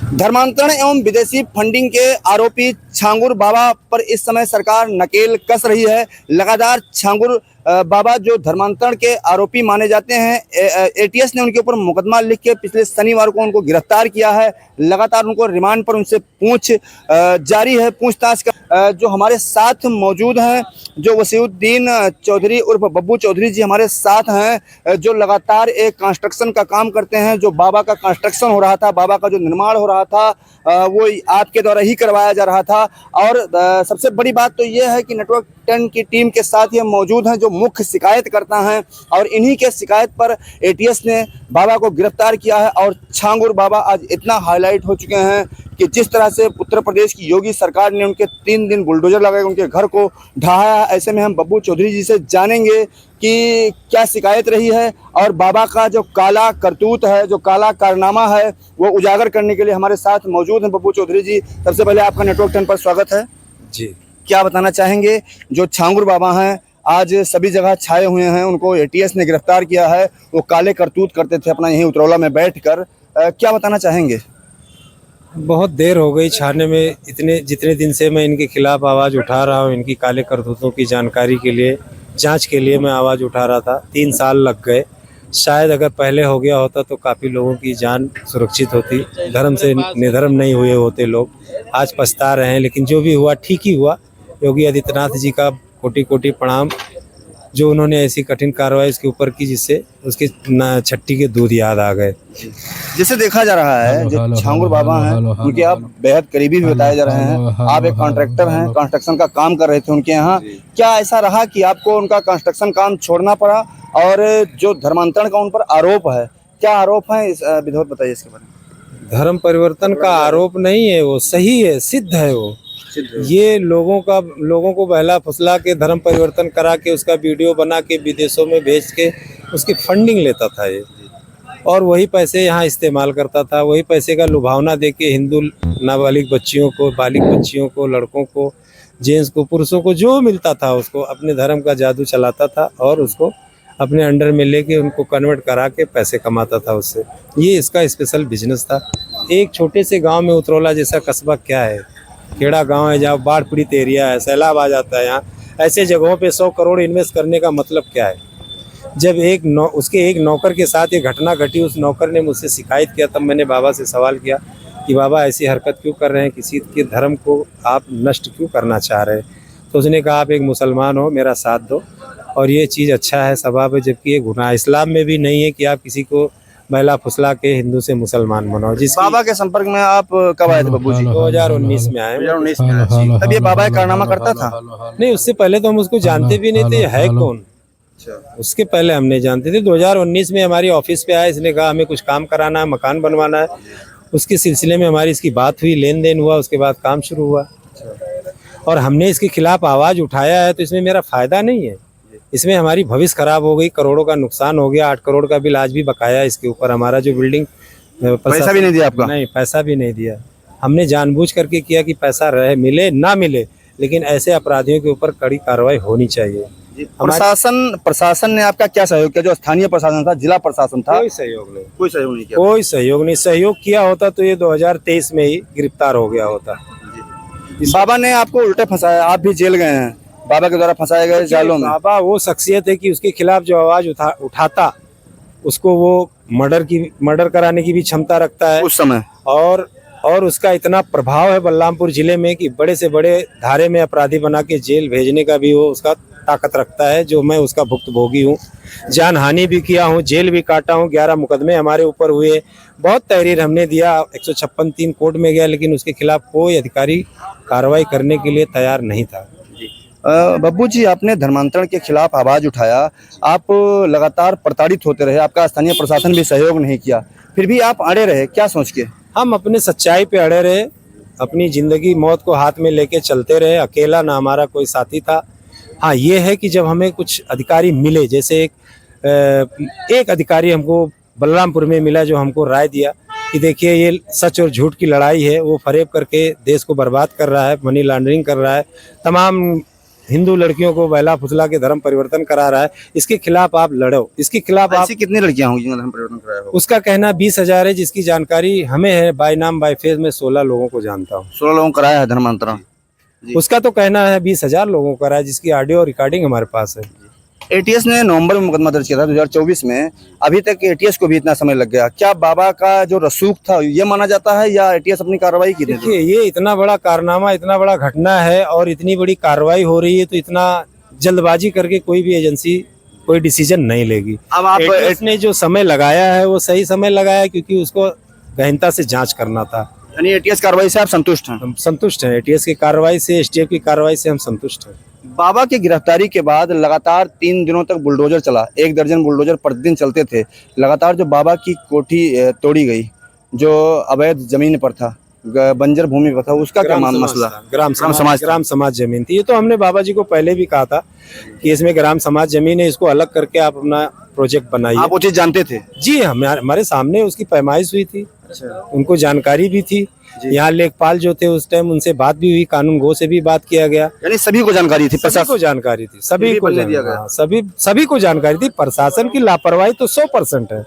धर्मांतरण एवं विदेशी फंडिंग के आरोपी छांगुर बाबा पर इस समय सरकार नकेल कस रही है। लगातार छांगुर बाबा जो धर्मांतरण के आरोपी माने जाते हैं, एटीएस ने उनके ऊपर मुकदमा लिख के पिछले शनिवार को उनको गिरफ्तार किया है। लगातार उनको रिमांड पर उनसे जारी है, पूछताछ का। जो हमारे साथ मौजूद हैं, जो वसीउद्दीन चौधरी उर्फ बब्बू चौधरी जी हमारे साथ हैं, जो लगातार एक कंस्ट्रक्शन का काम करते हैं। जो बाबा का कंस्ट्रक्शन हो रहा था, बाबा का जो निर्माण हो रहा था, वो आपके द्वारा ही करवाया जा रहा था। और सबसे बड़ी बात तो ये है कि नेटवर्क 10 की टीम के साथ ये मौजूद हैं जो मुख्य शिकायत करता हैं, और इन्हीं के शिकायत पर एटीएस ने बाबा को गिरफ्तार किया है। और छांगुर बाबा आज इतना हाईलाइट हो चुके हैं कि जिस तरह से उत्तर प्रदेश की योगी सरकार ने उनके 3 दिन बुलडोजर लगाए उनके घर को ढहाया। ऐसे में हम बब्बू चौधरी जी से जानेंगे कि क्या शिकायत रही है, और बाबा का जो काला करतूत है, जो काला कारनामा है, वो उजागर करने के लिए हमारे साथ मौजूद हैं बब्बू चौधरी जी। सबसे पहले आपका नेटवर्क 10 पर स्वागत है जी। क्या बताना चाहेंगे, जो छांगुर बाबा हैं आज सभी जगह छाए हुए हैं, उनको एटीएस ने गिरफ्तार किया है, वो काले करतूत करते थे अपना यहीं उतरौला में बैठकर, क्या बताना चाहेंगे? बहुत देर हो गई छाने में। जितने दिन से मैं इनके खिलाफ आवाज़ उठा रहा हूँ, इनकी काले करतूतों की जानकारी के लिए, जांच के लिए मैं आवाज़ उठा रहा था। 3 साल लग गए। शायद अगर पहले हो गया होता तो काफ़ी लोगों की जान सुरक्षित होती, धर्म से निधर्म नहीं हुए होते लोग। आज पछता रहे हैं, लेकिन जो भी हुआ ठीक ही हुआ। योगी आदित्यनाथ जी का कोटि कोटि प्रणाम, जो उन्होंने ऐसी कठिन कार्रवाई इसके ऊपर की जिससे उसकी छट्टी के दूध याद आ गए। जैसे देखा जा रहा है, जो छांगुर बाबा हैं उनके आप बेहद करीबी भी बताए जा रहे हैं। आप एक कॉन्ट्रैक्टर हैं, कंस्ट्रक्शन का काम कर रहे थे उनके यहाँ। क्या ऐसा रहा कि आपको उनका कंस्ट्रक्शन काम छोड़ना पड़ा? और जो धर्मांतरण का उन पर आरोप है, क्या आरोप है, इस विधिवत बताइए इसके बारे में। धर्म परिवर्तन का आरोप नहीं है, वो सही है, सिद्ध है। वो ये लोगों को बहला फुसला के धर्म परिवर्तन करा के उसका वीडियो बना के विदेशों में भेज के उसकी फंडिंग लेता था ये, और वही पैसे यहाँ इस्तेमाल करता था। वही पैसे का लुभावना दे के हिंदू नाबालिग बच्चियों को, बालिग बच्चियों को, लड़कों को, जेंट्स को, पुरुषों को जो मिलता था उसको अपने धर्म का जादू चलाता था, और उसको अपने अंडर में लेके उनको कन्वर्ट करा के पैसे कमाता था उससे। ये इसका स्पेशल बिजनेस था। एक छोटे से गांव में उतरौला जैसा कस्बा क्या है, खेड़ा गांव है जहाँ बाढ़ पीड़ित एरिया है, सैलाब आ जाता है यहाँ, ऐसे जगहों पे 100 करोड़ इन्वेस्ट करने का मतलब क्या है? जब उसके एक नौकर के साथ ये घटना घटी, उस नौकर ने मुझसे शिकायत किया, तब मैंने बाबा से सवाल किया कि बाबा ऐसी हरकत क्यों कर रहे हैं, किसी के धर्म को आप नष्ट क्यों करना चाह रहे हैं? तो उसने कहा आप एक मुसलमान हो, मेरा साथ दो, और ये चीज़ अच्छा है सवाब है, जबकि ये गुनाह इस्लाम में भी नहीं है कि आप किसी को महिला फुसला के हिंदू से मुसलमान बनाओ। जिस बाबा के संपर्क में आप कब आए थे बब्बू जी? 2019 में आए। 2019 में आए। तब ये बाबा कारनामा करता था? नहीं, उससे पहले तो हम उसको जानते भी नहीं थे, है कौन। उसके पहले हम नहीं जानते थे। 2019 में हमारी ऑफिस पे आया, इसने कहा हमें कुछ काम कराना है, मकान बनवाना है। उसके सिलसिले में हमारी इसकी बात हुई, लेन देन हुआ, उसके बाद काम शुरू हुआ, और हमने इसके खिलाफ आवाज़ उठाया है। तो इसमें मेरा फ़ायदा नहीं है, इसमें हमारी भविष्य खराब हो गई, करोड़ों का नुकसान हो गया। 8 करोड़ का बिल आज भी बकाया है इसके ऊपर। हमारा जो बिल्डिंग पैसा भी नहीं दिया आपका? नहीं, पैसा भी नहीं दिया। हमने जानबूझ करके किया कि पैसा रहे, मिले ना मिले, लेकिन ऐसे अपराधियों के ऊपर कड़ी कार्रवाई होनी चाहिए। प्रशासन ने आपका क्या सहयोग किया? जो स्थानीय प्रशासन था, जिला प्रशासन था? कोई सहयोग नहीं, कोई सहयोग नहीं किया। कोई सहयोग नहीं। सहयोग किया होता तो ये 2023 में ही गिरफ्तार हो गया होता। बाबा ने आपको उल्टे फंसाया, आप भी जेल गए हैं, बाबा के द्वारा फंसाए गए जालों में। बाबा वो शख्सियत है कि उसके खिलाफ जो आवाज उठाता उसको वो मर्डर कराने की भी क्षमता रखता है उस समय, और उसका इतना प्रभाव है बलरामपुर जिले में कि बड़े से बड़े धारे में अपराधी बना के जेल भेजने का भी वो उसका ताकत रखता है, जो मैं उसका भुक्तभोगी हूँ। जान हानि भी किया हूँ, जेल भी काटा हूँ, 11 मुकदमे हमारे ऊपर हुए, बहुत तहरीर हमने दिया, 156(3) कोर्ट में गया, लेकिन उसके खिलाफ कोई अधिकारी कार्रवाई करने के लिए तैयार नहीं था। बब्बू जी, आपने धर्मांतरण के खिलाफ आवाज उठाया, आप लगातार प्रताड़ित होते रहे, आपका स्थानीय प्रशासन भी सहयोग नहीं किया, फिर भी आप अड़े रहे, क्या सोच के? हम अपने सच्चाई पे अड़े रहे, अपनी जिंदगी मौत को हाथ में लेके चलते रहे। अकेला ना हमारा कोई साथी था। हाँ, ये है कि जब हमें कुछ अधिकारी मिले, जैसे एक अधिकारी हमको बलरामपुर में मिला जो हमको राय दिया कि देखिए ये सच और झूठ की लड़ाई है, वो फरेब करके देश को बर्बाद कर रहा है, मनी लॉन्ड्रिंग कर रहा है, तमाम हिंदू लड़कियों को बहला फुसला के धर्म परिवर्तन करा रहा है, इसके खिलाफ आप लड़ो, इसके खिलाफ आप। ऐसी कितनी लड़कियां होंगी जिन्होंने धर्म परिवर्तन कराया होगा? उसका कहना 20,000 है, जिसकी जानकारी हमें है बाय नाम बाय फेस में 16 लोगों को जानता हूँ। 16 लोगों को कराया है धर्मांतरण। जी। उसका तो कहना है 20,000 लोगों को करा है, जिसकी ऑडियो रिकॉर्डिंग हमारे पास है। एटीएस ने नवंबर में मुकदमा दर्ज किया था 2024 में, अभी तक एटीएस को भी इतना समय लग गया। क्या बाबा का जो रसूख था ये माना जाता है या एटीएस अपनी कार्रवाई की थी? देखिए, ये इतना बड़ा कारनामा, इतना बड़ा घटना है और इतनी बड़ी कार्रवाई हो रही है, तो इतना जल्दबाजी करके कोई भी एजेंसी कोई डिसीजन नहीं लेगी। अब आप एटीएस ने जो समय लगाया है वो सही समय लगाया है, क्योंकि उसको गहनता से जांच करना था। यानी एटीएस कार्रवाई से आप संतुष्ट हैं? हम संतुष्ट हैं एटीएस की कार्रवाई से, एसटीएफ की कार्रवाई से हम संतुष्ट हैं। बाबा की गिरफ्तारी के बाद लगातार 3 दिनों तक बुलडोजर चला, 1 दर्जन बुलडोजर प्रतिदिन चलते थे। लगातार जो बाबा की कोठी तोड़ी गई, जो अवैध जमीन पर था, बंजर भूमि पर था, उसका क्या मसला? ग्राम समाज जमीन थी। ये तो हमने बाबा जी को पहले भी कहा था कि इसमें ग्राम समाज जमीन है, इसको अलग करके आप अपना प्रोजेक्ट बनाइए। आप वो चीज जानते थे? जी, हमारे सामने उसकी पैमाइश हुई थी। अच्छा। उनको जानकारी भी थी। यहाँ लेखपाल जो थे उस टाइम, उनसे बात भी हुई, कानून गो से भी बात किया गया। यानी सभी को जानकारी थी? सभी को जानकारी थी, सभी को दिया गया। सभी को जानकारी थी। प्रशासन की लापरवाही तो 100% है।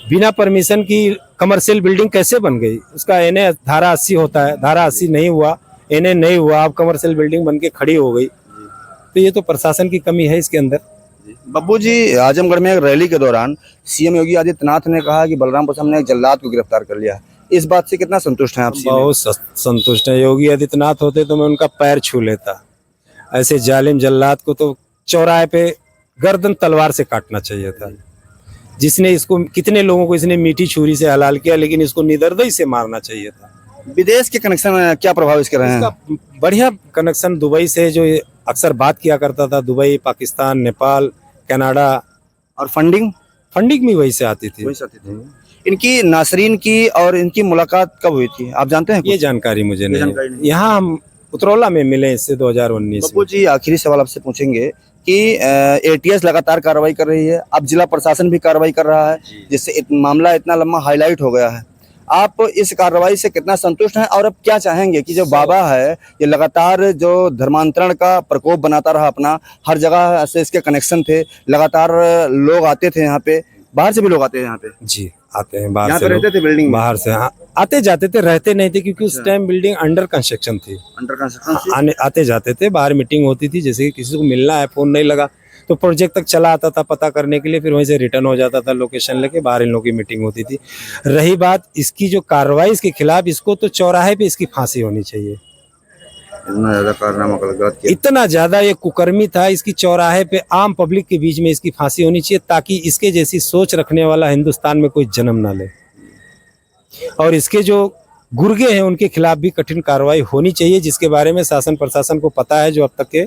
बिना परमिशन की कमर्शियल बिल्डिंग कैसे बन गई? उसका एनए धारा 80 होता है, धारा 80 नहीं हुआ, एनए नहीं हुआ, अब कमर्शियल बिल्डिंग बन के खड़ी हो गई। तो ये तो प्रशासन की कमी है इसके अंदर। बब्बू जी, आजमगढ़ में एक रैली के दौरान सीएम योगी आदित्यनाथ ने कहा कि बलरामपुर से हमने एक जल्लाद को गिरफ्तार कर लिया। इस बात से कितना संतुष्ट हैं आप? बहुत संतुष्ट है। योगी आदित्यनाथ होते तो मैं उनका पैर छू लेता। ऐसे जालिम जल्लाद को तो चौराहे पे गर्दन तलवार से काटना चाहिए था। जिसने इसको, कितने लोगों को इसने मीठी छुरी से हलाल किया, लेकिन इसको निदर्दई से मारना चाहिए था। विदेश के कनेक्शन में क्या प्रभाव इसके रहे हैं? इसका बढ़िया कनेक्शन दुबई से, जो अक्सर बात किया करता था, दुबई, पाकिस्तान, नेपाल, कनाडा। और फंडिंग भी वही से आती थी। इनकी नासरीन की और इनकी मुलाकात कब हुई थी, आप जानते हैं? ये जानकारी मुझे नहीं है। यहाँ हम उतरौला में मिले इससे 2019 में। बब्बू जी, आखिरी सवाल आपसे पूछेंगे कि एटीएस लगातार कार्रवाई कर रही है, अब जिला प्रशासन भी कार्रवाई कर रहा है, जिससे मामला इतना लंबा हाईलाइट हो गया है। आप इस कार्रवाई से कितना संतुष्ट हैं और अब क्या चाहेंगे कि जो बाबा है ये लगातार जो धर्मांतरण का प्रकोप बनाता रहा अपना, हर जगह से इसके कनेक्शन थे, लगातार लोग आते थे यहाँ पे, बाहर से भी लोग आते हैं यहाँ पे? जी, आते हैं बाहर यहाँ से पे रहते थे बिल्डिंग में? बाहर से आते जाते थे, रहते नहीं थे, क्योंकि उस टाइम बिल्डिंग अंडर कंस्ट्रक्शन थी। अंडर कंस्ट्रक्शन आते जाते थे, बाहर मीटिंग होती थी, जैसे कि किसी को मिलना है, फोन नहीं लगा तो प्रोजेक्ट तक चला आता था पता करने के लिए, फिर वहीं से रिटर्न हो जाता था लोकेशन लेके, बाहर इन लोगों की मीटिंग होती थी। रही बात इसकी जो कार्रवाई इसके खिलाफ, इसको तो चौराहे पे इसकी फांसी होनी चाहिए। इतना ज्यादा कारनामा गलत किया, इतना ज्यादा ये कुकर्मी था, इसकी चौराहे पे आम पब्लिक के बीच में इसकी फांसी होनी चाहिए, ताकि इसके जैसी सोच रखने वाला हिंदुस्तान में कोई जन्म ना ले। और इसके जो गुर्गे हैं उनके खिलाफ भी कठिन कार्रवाई होनी चाहिए, जिसके बारे में शासन प्रशासन को पता है, जो अब तक के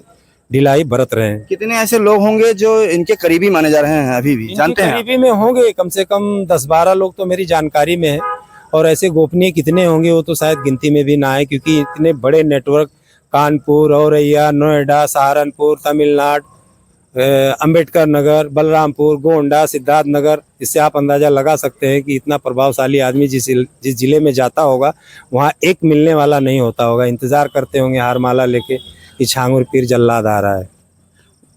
ढिलाई बरत रहे हैं। कितने ऐसे लोग होंगे जो इनके करीबी माने जा रहे हैं अभी भी, जानते हैं? करीबी में होंगे कम से कम 10-12 लोग तो मेरी जानकारी में है, और ऐसे गोपनीय कितने होंगे वो तो शायद गिनती में भी ना आए, क्योंकि इतने बड़े नेटवर्क कानपुर, औरैया, नोएडा, सहारनपुर, तमिलनाडु, अंबेडकर नगर, बलरामपुर, गोंडा, सिद्धार्थ नगर, इससे आप अंदाजा लगा सकते हैं कि इतना प्रभावशाली आदमी जिस जिले में जाता होगा वहाँ एक मिलने वाला नहीं होता होगा। इंतजार करते होंगे हार माला लेके कि छांगुर पीर जल्लाद आ रहा है।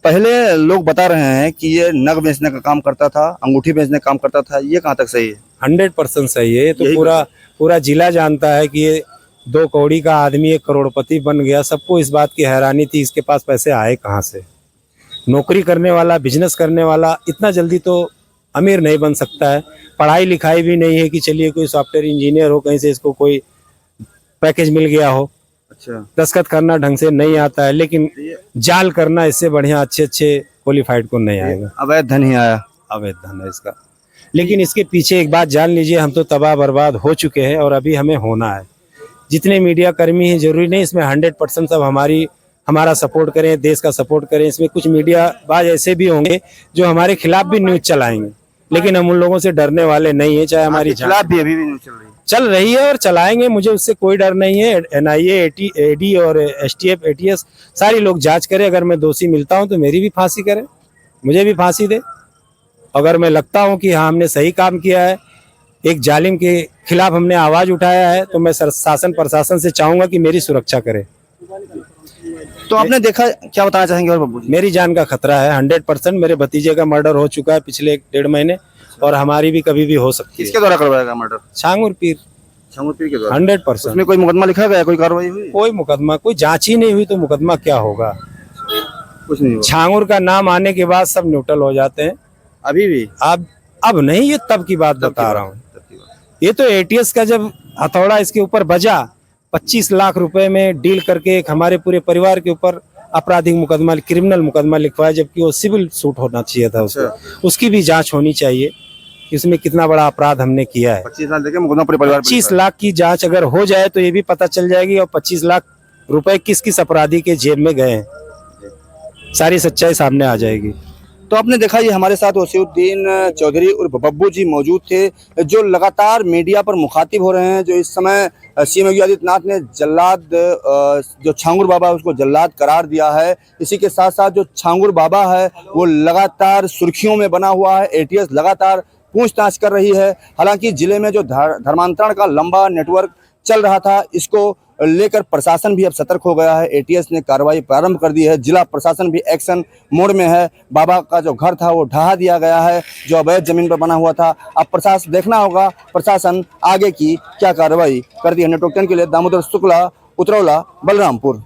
पहले लोग बता रहे हैं कि ये नग बेचने का काम करता था, अंगूठी बेचने का काम करता था, ये कहाँ तक सही है? 100% सही है। ये तो पूरा जिला जानता है कि ये 2 कौड़ी का आदमी 1 करोड़पति बन गया। सबको इस बात की हैरानी थी इसके पास पैसे आए कहाँ से। नौकरी करने वाला, बिजनेस करने वाला इतना जल्दी तो अमीर नहीं बन सकता है। पढ़ाई लिखाई भी नहीं है कि चलिए कोई सॉफ्टवेयर इंजीनियर हो, कहीं से इसको कोई पैकेज मिल गया हो। अच्छा, दस्तखत करना ढंग से नहीं आता है, लेकिन जाल करना इससे बढ़िया अच्छे क्वालिफाइड को नहीं आएगा। अवैध धन ही आया, अवैध धन है इसका। लेकिन इसके पीछे एक बात जान लीजिए, हम तो तबाह बर्बाद हो चुके हैं और अभी हमें होना है। जितने मीडिया कर्मी हैं, जरूरी नहीं इसमें 100% सब हमारा सपोर्ट करें, देश का सपोर्ट करें। इसमें कुछ मीडिया बाज ऐसे भी होंगे जो हमारे खिलाफ भी न्यूज चलाएंगे, लेकिन हम उन लोगों से डरने वाले नहीं है। चाहे हमारी खिलाफ भी अभी भी न्यूज चल रही है और चलाएंगे, मुझे उससे कोई डर नहीं है। NIA, AD और STF, ATS सारी लोग जांच करें। अगर मैं दोषी मिलता हूं तो मेरी भी फांसी करे, मुझे भी फांसी दे। अगर मैं लगता हूं कि हाँ हमने सही काम किया है, एक जालिम के खिलाफ हमने आवाज उठाया है, तो मैं शासन प्रशासन से चाहूंगा कि मेरी सुरक्षा करे। तो आपने देखा, क्या बताना चाहेंगे और बब्बू जी? मेरी जान का खतरा है 100%। मेरे भतीजे का मर्डर हो चुका है पिछले 1.5 महीने, और हमारी भी कभी भी हो सकती है। किसके द्वारा करवाया मर्डर? छांगुर पीर, छांगुर पीर के द्वारा। 100%। उसमें कोई मुकदमा लिखा गया, कोई कार्रवाई हुई? कोई मुकदमा, कोई जांच ही नहीं हुई तो मुकदमा क्या होगा? कुछ नहीं हुआ। छांगुर का नाम आने के बाद सब न्यूट्रल हो जाते हैं। अभी भी? अब नहीं, ये तब की बात बता रहा हूँ। ये तो एटीएस का जब हथौड़ा इसके ऊपर बजा, 25 लाख रुपए में डील करके एक हमारे पूरे परिवार के ऊपर आपराधिक मुकदमा, क्रिमिनल मुकदमा लिखवाया, जबकि वो सिविल सूट होना चाहिए था उसको। उसकी भी जांच होनी चाहिए कि उसमें कितना बड़ा अपराध हमने किया है। 25 लाख देके मुकदमा पूरे परिवार पर 25 लाख की जांच अगर हो जाए तो ये भी पता चल जाएगी, और 25 लाख रुपए किस किस अपराधी के जेब में गए हैं, सारी सच्चाई सामने आ जाएगी। तो आपने देखा, ये हमारे साथ वसीउद्दीन चौधरी उर्फ बब्बू जी मौजूद थे, जो लगातार मीडिया पर मुखातिब हो रहे हैं। जो इस समय सीएम योगी आदित्यनाथ ने जल्लाद, जो छांगुर बाबा है उसको जल्लाद करार दिया है। इसी के साथ साथ जो छांगुर बाबा है वो लगातार सुर्खियों में बना हुआ है। एटीएस लगातार पूछताछ कर रही है। हालांकि जिले में जो धर्मांतरण का लंबा नेटवर्क चल रहा था, इसको लेकर प्रशासन भी अब सतर्क हो गया है। एटीएस ने कार्रवाई प्रारंभ कर दी है। जिला प्रशासन भी एक्शन मोड में है। बाबा का जो घर था वो ढहा दिया गया है, जो अवैध जमीन पर बना हुआ था। अब प्रशासन देखना होगा प्रशासन आगे की क्या कार्रवाई करती है। नेटवर्क 10 के लिए दामोदर शुक्ला, उतरौला, बलरामपुर।